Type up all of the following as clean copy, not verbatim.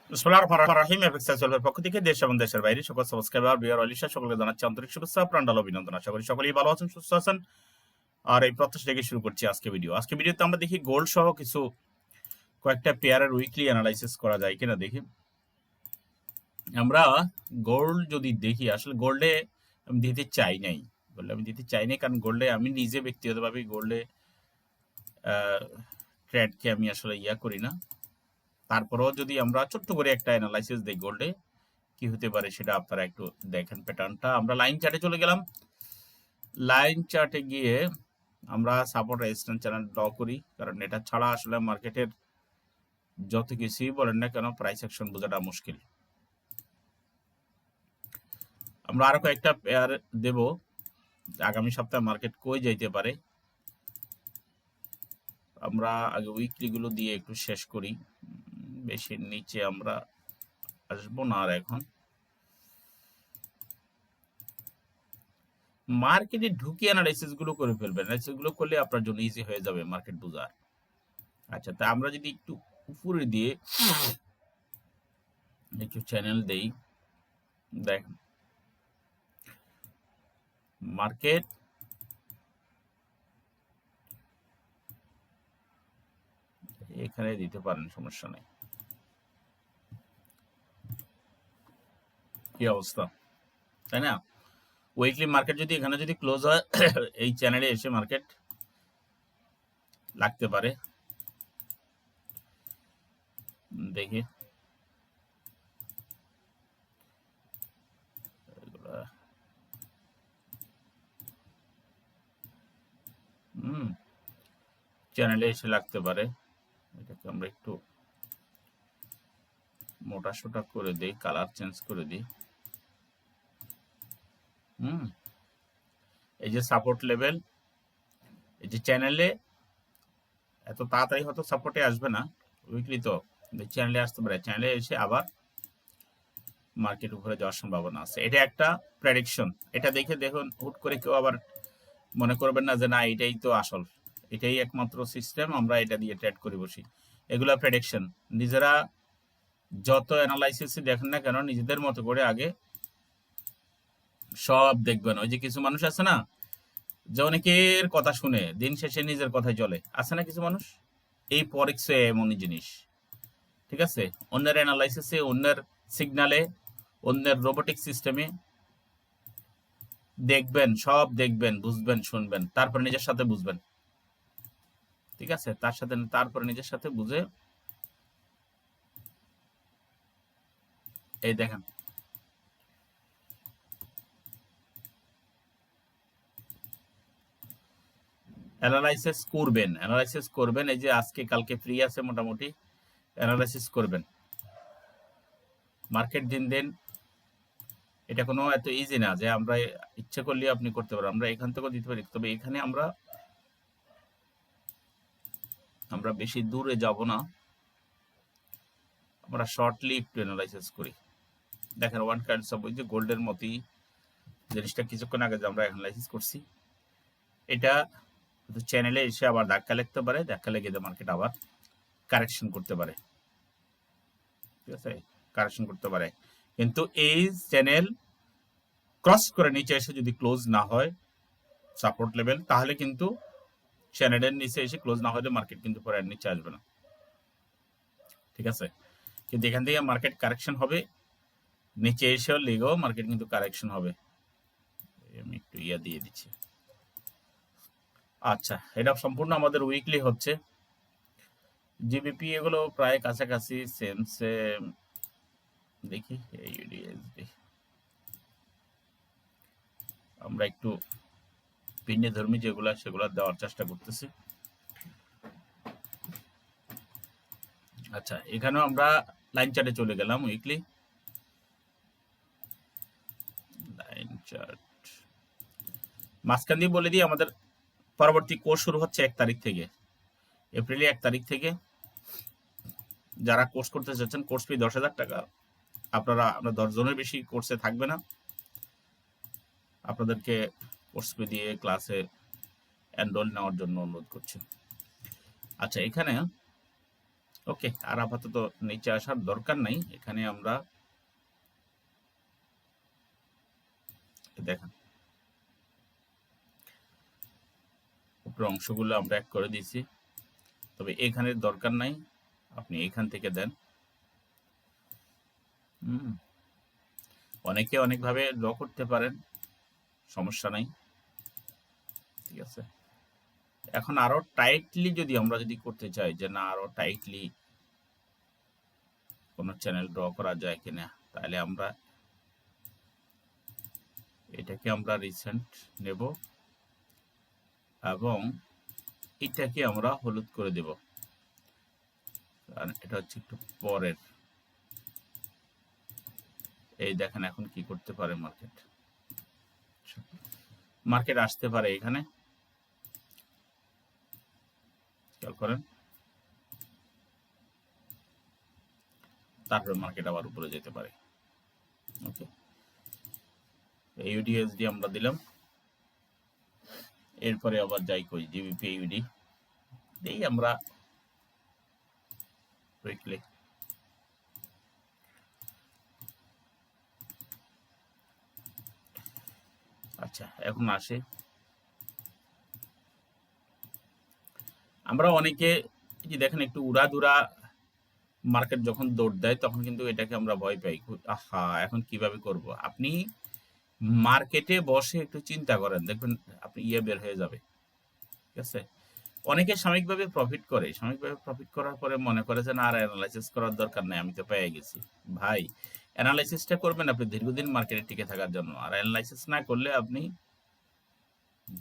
বিসমিল্লাহির রহমানির রহিম। এফএক্স সলভের পক্ষ থেকে দেশ এবং দেশের বাইরে সকল সাবস্ক্রাইবার বিয়ার অলিশা সকলকে জানাচ্ছি আন্তরিক শুভেচ্ছা, প্রাণঢাল অভিনন্দন। আশা করি সকলেই ভালো আছেন, সুস্থ আছেন। আর এই প্রত্যাশা থেকে শুরু করছি আজকে ভিডিও। আজকে ভিডিওতে আমরা দেখি গোল্ড সহ কিছু কয়েকটা পেয়ারের উইকলি অ্যানালাইসিস করা যায় কিনা দেখি। আমরা গোল্ড যদি দেখি, আসলে গোল্ডে আমি দিতে চাই নাই, কারণ গোল্ডে আমি নিজে ব্যক্তিগতভাবে গোল্ডে ট্রেডকে আমি আসলে করি না। তারপরেও যদি আমরা ছোট্ট করে একটা অ্যানালাইসিস দিই গোল্ডে কি হতে পারে সেটা আপনারা একটু দেখেন প্যাটার্নটা। আমরা লাইন চার্টে চলে গেলাম। লাইন চার্টে গিয়ে আমরা সাপোর্ট রেজিস্ট্যান্স চ্যানেল ড্র করি, কারণ এটা ছাড়া আসলে মার্কেটের যত কিছুই বলেন না কেন প্রাইস অ্যাকশন বোঝাটা মুশকিল। আমরা আরো কয়েকটা পেয়ার দেব, আগামী সপ্তাহে মার্কেট কই যাইতে পারে। আমরা আগে উইকলি গুলো দিয়ে একটু শেষ করি, বেশি নিচে আমরা আসবো না। আর এখন মার্কেটে ঢুকে অ্যানালাইসিস গুলো করে ফেলবেন, অ্যানালাইসিস গুলো করলে আপনার জন্য ইজি হয়ে যাবে মার্কেট বোঝার। আচ্ছা, তা আমরা যদি একটু উপরে দিয়ে একটু চ্যানেল দেই, দেখেন মার্কেট এখানে দিতে পারেন, সমস্যা নেই। কি অবস্থা, তাই না? উইকলি মার্কেট যদি এখানে যদি ক্লোজ হয় এই চ্যানেলে এসে মার্কেট লাগতে পারে, দেখি। চ্যানেলে এসে লাগতে পারে। এটাকে আমরা একটু মোটা সোটা করে দিই, কালার চেঞ্জ করে দিই। এই যে সাপোর্ট লেভেল, এই যে চ্যানেলে এত তাড়াতাড়ি হয়তো সাপোর্টে আসবে না, উইকলি তো চ্যানেলে আসতে পারে। চ্যানেলে এসে আবার মার্কেট উপরে যাওয়ার সম্ভাবনা আছে। এটা একটা প্রেডিকশন। এটা দেখে দেখুন, হুট করে কেউ আবার মনে করবেন না যে না এটাই তো আসল, এটাই একমাত্র সিস্টেম, আমরা এটা দিয়ে ট্রেড করে বসি। এগুলো প্রেডিকশন। নিজেরা যত অ্যানালাইসিস দেখেন না কেন, নিজেদের মতো করে আগে সব দেখবেন। ওই যে কিছু মানুষ আছে না, যে অনেকের কথা শুনে দিন শেষে নিজের কথাই চলে, আছে না কিছু মানুষ? এই পরিক্সে এমনই জিনিস, ঠিক আছে? অন্যের অ্যানালাইসিসে, অন্যের সিগনালে, অন্যের রোবোটিক সিস্টেমে দেখবেন, সব দেখবেন, বুঝবেন, শুনবেন, তারপর নিজের সাথে বুঝবেন, ঠিক আছে? তারপরে নিজের সাথে বুঝে এই দেখেন অ্যানালাইসিস করবেন। এই যে আজকে কালকে ফ্রি আছে মোটামুটি, অ্যানালাইসিস করবেন মার্কেট দিন দিন। এটা কোনো এত ইজি না যে আমরা ইচ্ছে করলে আপনি করতে পারেন, আমরা এখান থেকেও দিতে পারি। তবে এখানে আমরা বেশি দূরে যাব না, আমরা শর্টলি একটু অ্যানালাইসিস করি। দেখেন ওয়ান কাইন্ডস অফ, ওই যে গোল্ডের মতোই জিনিসটা কিছুক্ষণ আগে যে আমরা অ্যানালাইসিস করছি, এটা চ্যানেলে এসে আবার ধাক্কা লাগতে পারে, ধাক্কা লেগে মার্কেট আবার কারেকশন করতে পারে, ঠিক আছে? কারেকশন করতে পারে, কিন্তু এই চ্যানেল ক্রস করে নিচে এসে যদি ক্লোজ না হয় সাপোর্ট লেভেল, তাহলে কিন্তু চ্যানেলের নিচে এসে ক্লোজ না হলে মার্কেট কিন্তু পরে আর নিচে আসবে না, ঠিক আছে? কিন্তু এখান থেকে মার্কেট কারেকশন হবে, নিচে এসেও লেগেও মার্কেট কিন্তু কারেকশন হবে। আমি একটু দিয়ে দিচ্ছি। আচ্ছা, এটা সম্পূর্ণ আমাদের উইকলি হচ্ছে। জিবিপি এগুলো প্রায় কাছাকাছি, সেম সেম। দেখি ইউডিএসডি আমরা একটু ভিন্ন ধর্মী যেগুলো সেগুলো দেওয়ার চেষ্টা করতেছি। আচ্ছা, এখানেও আমরা লাইন চার্টে চলে গেলাম, উইকলি লাইন চার্ট। মাঝখান দিয়ে বলে দিই, আমাদের পরবর্তী কোর্স শুরু হচ্ছে 1 তারিখ থেকে, এপ্রিলে 1 তারিখ থেকে। যারা কোর্স করতে চাচ্ছেন, কোর্স ফি 10,000 টাকা। আমরা 10 জনের বেশি কোর্সে থাকবে না, আপনাদেরকে কোর্স ফি দিয়ে ক্লাসে এনরোল নেওয়ার জন্য অনুরোধ করছি। আচ্ছা, এখানে ওকে, আর আপাতত নিচে আসার দরকার নাই। এখানে আমরা দেখেন উপরের অংশগুলো আমরা এক করে দিয়েছি, তবে এখানে দরকার নাই, আপনি এখান থেকে দেন। অনেকে অনেকভাবে ড্র করতে পারেন, সমস্যা নাই, ঠিক আছে। এখন আরো টাইটলি যদি আমরা করতে চাই যে না আরো টাইটলি কোন চ্যানেল ড্র করা যায় কিনা, তাহলে আমরা এটাকে আমরা রিসেন্ট নেব এবং এটাকে আমরা হলুদ করে দেব, কারণ এটা হচ্ছে একটু পরের। এই দেখেন এখন কি করতে পারে মার্কেট আসতে পারে এখানে, খেয়াল করেন, তারপরে মার্কেট আবার উপরে যেতে পারে। ওকে, ইউডিএসডি আমরা দিলাম, এরপরে আবার যাই কই জিবিপি ইউডি এই আমরা উইকলি। আচ্ছা, এখন আসে আমরা অনেকে যে দেখেন একটু উড়াধুরা মার্কেট যখন দৌড় দেয় তখন কিন্তু এটাকে আমরা ভয় পাই, আহা এখন কিভাবে করব। আপনি মার্কেটে বসে একটু চিন্তা করেন, দেখবেন আপনি বের হয়ে যাবে, ঠিক আছে। অনেকে সাময়িকভাবে প্রফিট করে, সাময়িকভাবে প্রফিট করার পরে মনে করে যে না আর অ্যানালাইসিস করার দরকার নেই, আমি তো পেয়ে গেছি। ভাই, অ্যানালাইসিসটা করবেন আপনি দীর্ঘদিন মার্কেটে টিকে থাকার জন্য, আর অ্যানালাইসিস না করলে আপনি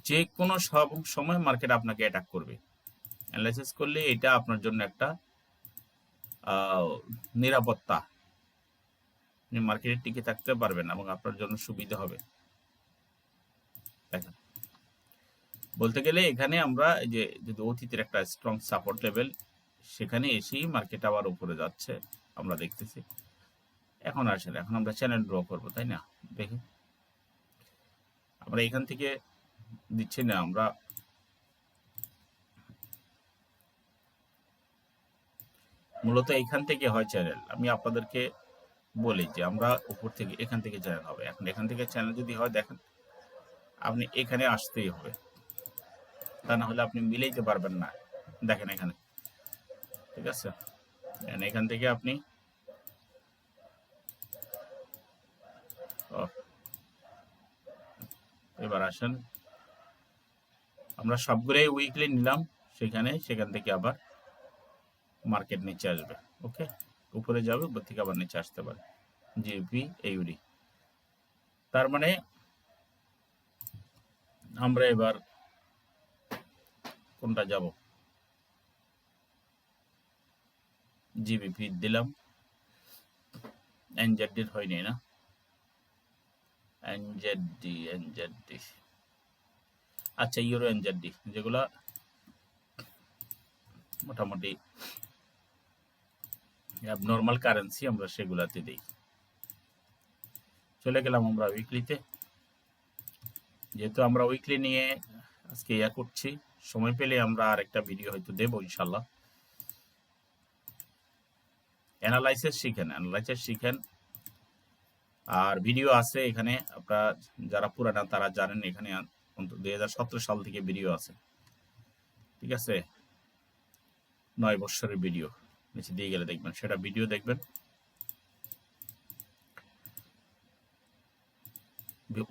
যে কোনো সব সময় মার্কেট আপনাকে অ্যাটাক করবে। অ্যানালাইসিস করলে এটা আপনার জন্য একটা নিরাপত্তা, আপনি মার্কেটে টিকে থাকতে পারবেন এবং আপনার জন্য সুবিধা হবে। দেখেন বলতে গেলে এখানে আমরা যে যদি অতীতের একটা স্ট্রং সাপোর্ট লেভেল, সেখানে এসেই মার্কেট আবার উপরে যাচ্ছে আমরা দেখতেছি। এখন আসলে এখন আমরা চ্যানেল ড্র করব, তাই না? দেখি আমরা এখান থেকে দিচ্ছি না, আমরা মূলত এখান থেকে হয় চ্যানেল। আমি আপনাদেরকে বলি যে আমরা উপর থেকে এখান থেকে চ্যানেল হবে। এখন এখান থেকে চ্যানেল যদি হয় দেখেন আপনি এখানে আসতেই হবে, তা না হলে আপনি মিলাইতে পারবেন না। দেখেন এখানে, ঠিক আছে, এখান থেকে আপনি এবার আসেন, আমরা সবগুলোই উইকলি নিলাম, সেখান থেকে আবার মার্কেট নিচে আসবে। ওকে, উপরে যাবে, উপর থেকে আবার নিচে আসতে পারে জিপি এইউডি। তার মানে আমরা এবার কোনটা যাব, জিবিপি দিলাম, এনজেডডির হয়নি না, এনজেডডি আচ্ছা ইউরো এনজেডডি যেগুলা মোটামুটি নর্মাল কারেন্সি আমরা সেগুলাতে দিই। চলে গেলাম আমরা উইকলিতে, যেহেতু আমরা উইকলি নিয়ে আজকে করছি, সময় পেলে আমরা আরেকটা ভিডিও হয়তো দেবো ইনশাল্লাহ। অ্যানালাইসিস শিখেন, আর ভিডিও আছে এখানে, আপনারা যারা পুরানা তারা জানেন এখানে 2017 সাল থেকে ভিডিও আছে, ঠিক আছে, 9 বছরের ভিডিও নিচে দিয়ে গেলে দেখবেন, সেটা ভিডিও দেখবেন।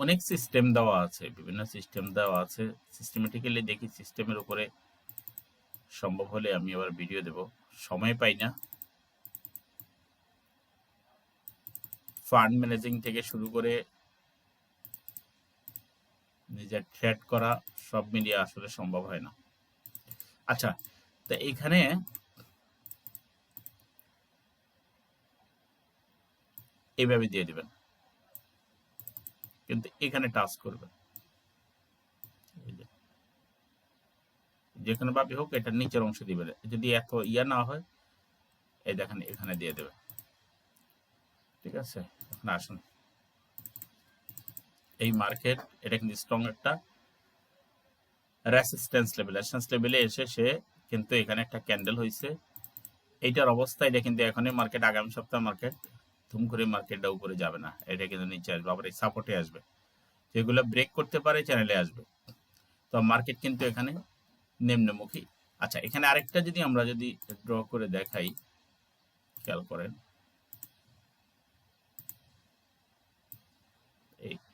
অনেক সিস্টেম দেওয়া আছে, বিভিন্ন সিস্টেম দেওয়া আছে, সিস্টেমেটিক্যালি দেখি, সিস্টেমের উপরে সম্ভব হলে আমি আবার ভিডিও দেব, সময় পাই না। ফান্ড ম্যানেজিং থেকে শুরু করে নিজের ট্রেড করা সব মিলিয়ে আসলে সম্ভব হয় না। আচ্ছা, তো এখানে এইভাবে দিয়ে দিবেন, কিন্তু এখানে টাচ করবেন, যেখানে ভাবে হোক এটা নিচের অংশ দিবেন, যদি এত না হয় এই দেখেন এখানে দিয়ে দেবেন, ঠিক আছে। এখন আসুন, এই মার্কেট এটা কিন্তু স্ট্রং একটা রেসিস্ট্যান্স লেভেলে এসে সে কিন্তু এখানে একটা ক্যান্ডেল হয়েছে, এইটার অবস্থা এটা কিন্তু এখনই মার্কেট, আগামী সপ্তাহ মার্কেট ধুম করে মার্কেটটা উপরে যাবে না, এটা কিন্তু নিচে আসবে, আবার এই সাপোর্টে আসবে, যেগুলো ব্রেক করতে পারে চ্যানেলে আসবে। তো মার্কেট কিন্তু এখানে নিম্নমুখী। আচ্ছা, এখানে আরেকটা যদি আমরা যদি ড্র করে দেখাই, খেয়াল করেন,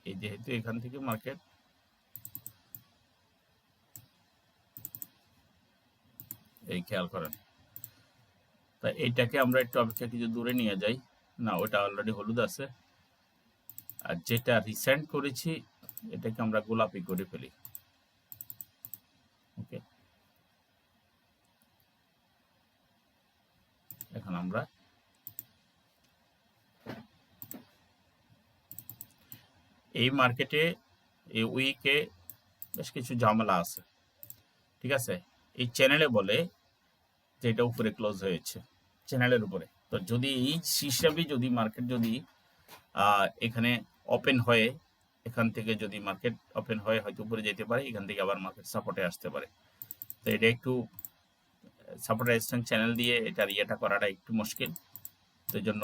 এই যেহেতু এখান থেকে মার্কেট এই খেয়াল করেন, তা এইটাকে আমরা একটু অপেক্ষা কিছু দূরে নিয়ে যাই, না ওটা অলরেডি হলুদ আছে, আর যেটা রিসেন্ট করেছি এটাকে আমরা গোলাপি করে ফেলি। ওকে, এখন আমরা এই মার্কেটে এই উইকে বেশ কিছু ঝামেলা আছে, ঠিক আছে। এই চ্যানেলে বলে যে এটা উপরে ক্লোজ হয়েছে চ্যানেলের উপরে, তো যদি এই হিসাবে যদি মার্কেট যদি এখানে ওপেন হয়ে, এখান থেকে যদি মার্কেট ওপেন হয়ে হয়তো উপরে যেতে পারে, এখান থেকে আবার মার্কেট সাপোর্টে আসতে পারে। তো এটা একটু সাপোর্ট রেজিস্ট্যান্স চ্যানেল দিয়ে এটার ইয়েটা করাটা একটু মুশকিল। তো এই জন্য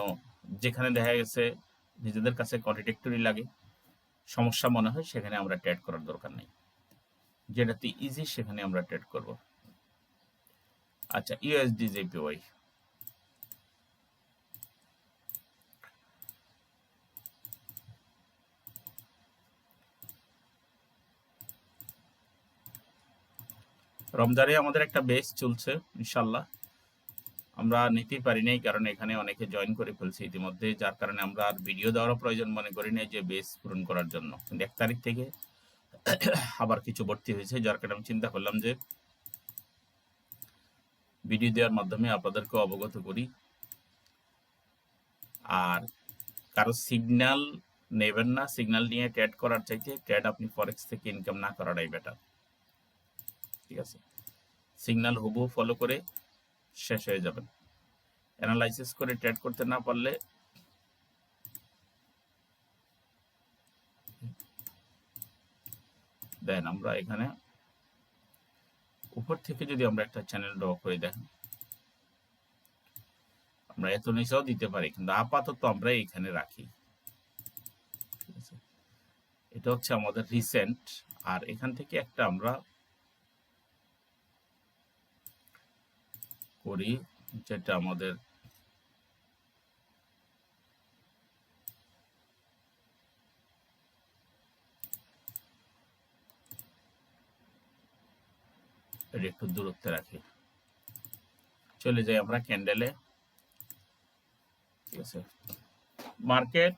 যেখানে দেখা গেছে নিজেদের কাছে কন্ট্রাডিক্টরি লাগে, সমস্যা মনে হয়, সেখানে আমরা ট্রেড করার দরকার নেই, যেটাতে ইজি সেখানে আমরা ট্রেড করব। আচ্ছা, ইউএসডি জেপিওয়াই, রমজানে আমাদের একটা বেস চলছে ইনশাল্লাহ, আমরা নিতেই পারি নাই, কারণ এখানে অনেকে জয়েন করে ফেলছে ইতিমধ্যে, যার কারণে আমরা আর ভিডিও দেওয়ার প্রয়োজন মনে করি নাই যে বেস পূরণ করার জন্য। কিন্তু 1 তারিখ থেকে আবার কিছু ভর্তি হয়েছে, যার কারণে আমি চিন্তা করলাম যে ভিডিও দেওয়ার মাধ্যমে আপনাদেরকে অবগত করি, আর কারো সিগন্যাল নেবেন না, সিগন্যাল নিয়ে ট্রেড করার চাইতে ট্রেড আপনি ফরেক্স থেকে ইনকাম না করাটাই বেটার, ঠিক আছে। সিগন্যাল হুবহু ফলো করে শেষ হয়ে যাবেন, অ্যানালাইসিস করে ট্রেড করতে না পারলে দেন আমরা এখানে উপর থেকে যদি আমরা একটা চ্যানেল ড্র করে দেখেন, আমরা এত নিচেও দিতে পারি, কিন্তু আপাতত আমরা এখানে রাখি, ঠিক আছে। এটা হচ্ছে আমাদের রিসেন্ট, আর এখান থেকে একটা আমরা করি যেটা আমাদের একটু দূরত্বে রাখি, চলে যাই আমরা ক্যান্ডেলে, ঠিক আছে। মার্কেট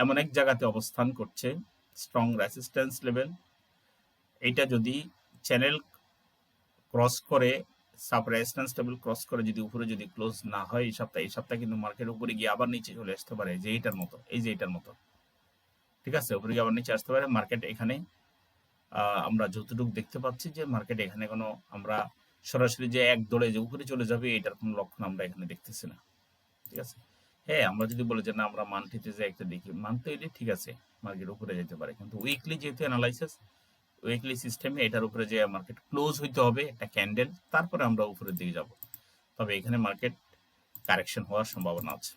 এমন এক জায়গাতে অবস্থান করছে, স্ট্রং রেসিস্ট্যান্স লেভেল, এটা যদি চ্যানেল ক্রস করে, সাব রেজিস্ট্যান্স লেভেল ক্রস করে যদি উপরে যদি ক্লোজ না হয় এই সপ্তাহে কিন্তু মার্কেট উপরে গিয়ে আবার নিচে চলে আসতে পারে, যে এইটার মতো, এই যে এটার মতো, ঠিক আছে, উপরে গিয়ে আবার নিচে আসতে পারে মার্কেট। এখানে আমরা যতটুকু দেখতে পাচ্ছি যে মার্কেট এখানে কোনো আমরা সরাসরি যে এক দৌড়ে যে উপরে চলে যাবে এটার কোনো লক্ষণ আমরা এখানে দেখতেছি না, ঠিক আছে। হ্যাঁ, আমরা যদি বলি যে না আমরা মান্থলিতে যে একটা দেখি, মান্থলি ঠিক আছে মার্কেট উপরে যেতে পারে, কিন্তু উইকলি যেহেতু অ্যানালাইসিস, উইকলি সিস্টেমে এটার উপরে যে মার্কেট ক্লোজ হইতে হবে একটা ক্যান্ডেল, তারপরে আমরা উপরের দিকে যাব, তবে এখানে মার্কেট কারেকশন হওয়ার সম্ভাবনা আছে।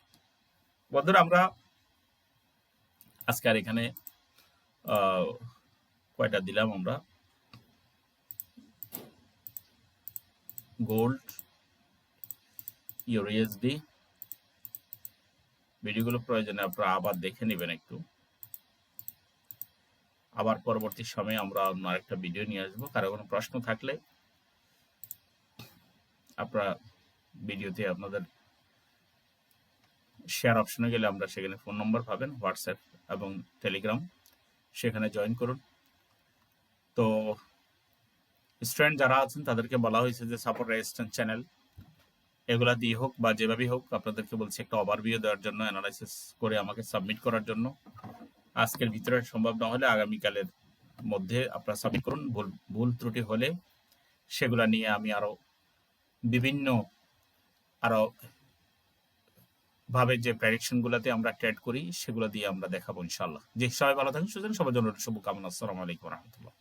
বন্ধুরা, আমরা আজকে আর এখানে কয়টা দিলাম, আমরা গোল্ড, ইউএসডি ভিডিওগুলো প্রয়োজনে আপনারা আবার দেখে নেবেন একটু, আবার পরবর্তী সময়ে আমরা অন্য আরেকটা ভিডিও নিয়ে আসবো। কারো কোনো প্রশ্ন থাকলে আপনারা ভিডিওতে আপনাদের শেয়ার অপশনে গেলে আমরা সেখানে ফোন নম্বর পাবেন, হোয়াটসঅ্যাপ এবং টেলিগ্রাম, সেখানে জয়েন করুন। তো স্টুডেন্ট যারা আছেন তাদেরকে বলা হয়েছে যে সাপোর্ট রেজিস্ট্যান্স চ্যানেল এগুলা দিয়ে হোক বা যেভাবেই হোক, আপনাদেরকে বলছি একটা ওভারভিউ দেওয়ার জন্য, অ্যানালাইসিস করে আমাকে সাবমিট করার জন্য। আজকের ভিতরে সম্ভব না হলে আগামীকালের মধ্যে আপনারা সাবমিট করুন। ভুল ত্রুটি হলে সেগুলা নিয়ে আমি আরো বিভিন্ন আরো ভাবে যে প্রেডিকশন গুলাতে আমরা ট্রেড করি সেগুলো দিয়ে আমরা দেখাবো ইনশাল্লাহ। যে সবাই ভালো থাকুন, সুতরাং সবার জন্য শুভকামনা। আসসালামু আলাইকুম রহমতুল্লাহ।